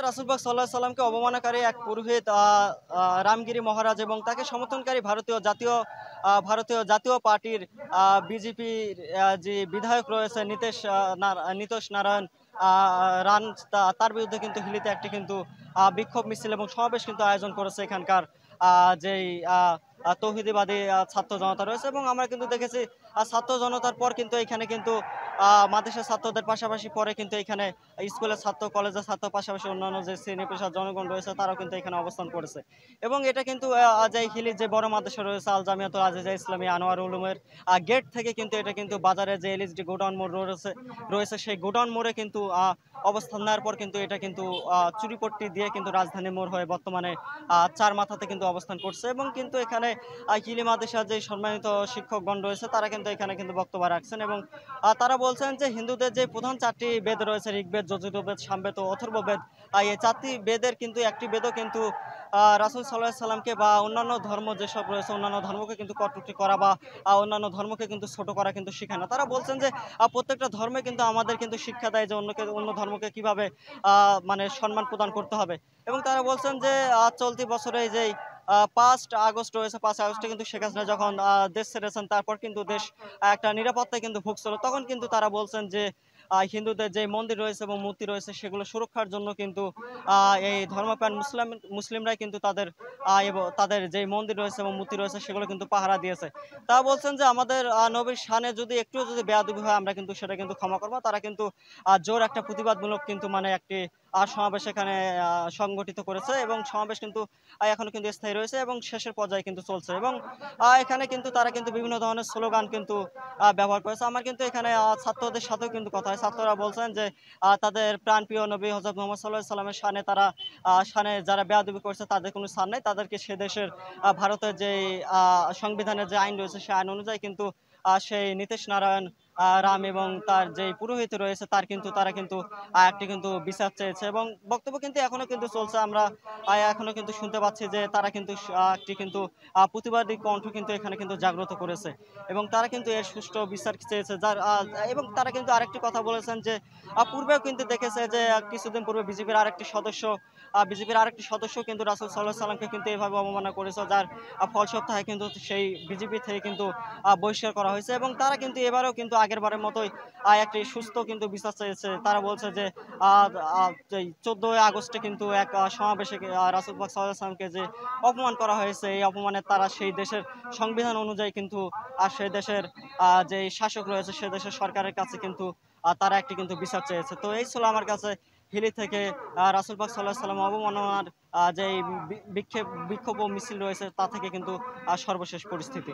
রাসূলুল্লাহ সাল্লাল্লাহু আলাইহি সাল্লামকে অবমাননাকারী এক পুরোহিত রামগিরি মহারাজ এবং তাকে সমর্থনকারী ভারতীয় জাতীয় পার্টির বিজেপির যে বিধায়ক রয়েছে নীতিশ নারায়ণ রান তার বিরুদ্ধে কিন্তু হিলিতে একটি কিন্তু বিক্ষোভ মিছিল এবং সমাবেশ কিন্তু আয়োজন করেছে এখানকার যেই তৌহিদিবাদী ছাত্র জনতা রয়েছে। এবং আমরা কিন্তু দেখেছি ছাত্র জনতার পর কিন্তু এখানে কিন্তু মাদ্রাসা ছাত্রদের পাশাপাশি পরে কিন্তু এখানে স্কুলের ছাত্র, কলেজের ছাত্র, পাশাপাশি অন্যান্য যে শ্রেণী পেশার জনগণ রয়েছে তারাও কিন্তু এখানে অবস্থান করেছে। এবং এটা কিন্তু যে হিলির যে বড় মাদ্রাসা রয়েছে আল জামিয়াতুল আজিজা ইসলামী আনোয়ার উলুমের গেট থেকে কিন্তু এটা কিন্তু বাজারে যে এলএসডি গোডাউন মোড় রয়েছে সেই গোডাউন মোড়ে কিন্তু অবস্থান নেওয়ার পর কিন্তু এটা কিন্তু চুরিপট্টি দিয়ে কিন্তু রাজধানী মোড় হয়ে বর্তমানে চার মাথাতে কিন্তু অবস্থান করছে। এবং কিন্তু এখানে হিলি মাদ্রাসার যে সম্মানিত শিক্ষকগণ রয়েছে তারা কিন্তু এখানে কিন্তু বক্তব্য রাখছেন এবং তারা বলছেন যে হিন্দুদের যে প্রধান চারটি বেদ রয়েছে ঋগ্বেদ, যজুর্বেদ, সামবেদ ও অথর্ববেদ, এই চারটি বেদের কিন্তু একটি বেদও কিন্তু রাসূল সাল্লাল্লাহু আলাইহি সাল্লামকে বা অন্যান্য ধর্ম যেসব রয়েছে অন্যান্য ধর্মকে কিন্তু কটূক্তি করা বা অন্যান্য ধর্মকে কিন্তু ছোট করা কিন্তু শেখায় না। তারা বলছেন যে প্রত্যেকটা ধর্মে কিন্তু আমাদের কিন্তু শিক্ষা দেয় যে অন্য ধর্মকে কিভাবে মানে সম্মান প্রদান করতে হবে। এবং তারা বলছেন যে চলতি বছরে যেই 5 আগস্ট রয়েছে, 5 আগস্টে কিন্তু শেখ হাসিনা যখন দেশ ছেড়েছেন তারপর কিন্তু দেশ একটা নিরাপত্তায় কিন্তু ভুগছিল। তখন কিন্তু তারা বলছেন যে হিন্দুদের যে মন্দির রয়েছে এবং মূর্তি রয়েছে সেগুলো সুরক্ষার জন্য কিন্তু এই ধর্মপ্রাণ মুসলিমরাই কিন্তু তাদের যে মন্দির রয়েছে এবং মূর্তি রয়েছে সেগুলো কিন্তু পাহারা দিয়েছে। তারা বলছেন যে আমাদের নবীর শানে যদি একটুও যদি বেয়াদবি হয় আমরা কিন্তু সেটা কিন্তু ক্ষমা করবো। তারা কিন্তু জোর একটা প্রতিবাদমূলক কিন্তু মানে একটি সমাবেশ এখানে সংগঠিত করেছে এবং সমাবেশ কিন্তু এখনো কিন্তু স্থায়ী রয়েছে এবং শেষের পর্যায়ে কিন্তু চলছে। এবং এখানে কিন্তু তারা কিন্তু বিভিন্ন ধরনের স্লোগান কিন্তু ব্যবহার করেছে। আমার কিন্তু এখানে ছাত্রদের সাথেও কিন্তু কথা হয়। ছাত্ররা বলছেন যে তাদের প্রাণপ্রিয় নবী হযরত মুহাম্মদ সাল্লাল্লাহু আলাইহি সাল্লামের শানে শানে যারা বেয়াদবি করছে তাদের কোনো শান নাই। তাদেরকে সে দেশের ভারতের যে সংবিধানের যে আইন রয়েছে সেই আইন অনুযায়ী কিন্তু সেই নীতিশ নারায়ণ রাম এবং তার যে পুরোহিত রয়েছে তারা কিন্তু একটি কিন্তু বিচার চেয়েছে এবং বক্তব্য কিন্তু এখনো কিন্তু চলছে। আমরা এখনো কিন্তু শুনতে পাচ্ছি যে তারা কিন্তু একটি কিন্তু প্রতিবাদী কণ্ঠ কিন্তু এখানে কিন্তু জাগ্রত করেছে এবং তারা কিন্তু এর সুষ্ঠু বিচার চেয়েছে এবং তারা কিন্তু আরেকটি কথা বলেছেন যে পূর্বেও কিন্তু দেখেছে যে কিছুদিন পূর্বে বিজেপির আরেকটি সদস্য কিন্তু রাসূল সাল্লাল্লাহু আলাইহি সাল্লামকে কিন্তু এভাবে অবমাননা করেছে যার ফলসত্ত্বে কিন্তু সেই বিজেপি থেকে কিন্তু বহিষ্কার করা হয়েছে এবং তারা কিন্তু এবারেও কিন্তু আগেরবারের মতোই একটি সুস্থ কিন্তু বিচার চেয়েছে। তারা বলছে যে 14 আগস্টে কিন্তু এক সমাবেশে রাসূল পাক সাল্লাল্লাহু আলাইহি ওয়াসাল্লামকে যে অপমান করা হয়েছে এই অপমানে তারা সেই দেশের সংবিধান অনুযায়ী কিন্তু সেই দেশের যে শাসক রয়েছে সে দেশের সরকারের কাছে কিন্তু তারা একটি কিন্তু বিচার চেয়েছে। তো এই ছিল আমার কাছে হিলি থেকে রাসূল পাক সাল্লাল্লাহু আলাইহি ওয়াসাল্লাম অবমাননার যে বিক্ষোভ ও মিছিল রয়েছে তা থেকে কিন্তু সর্বশেষ পরিস্থিতি।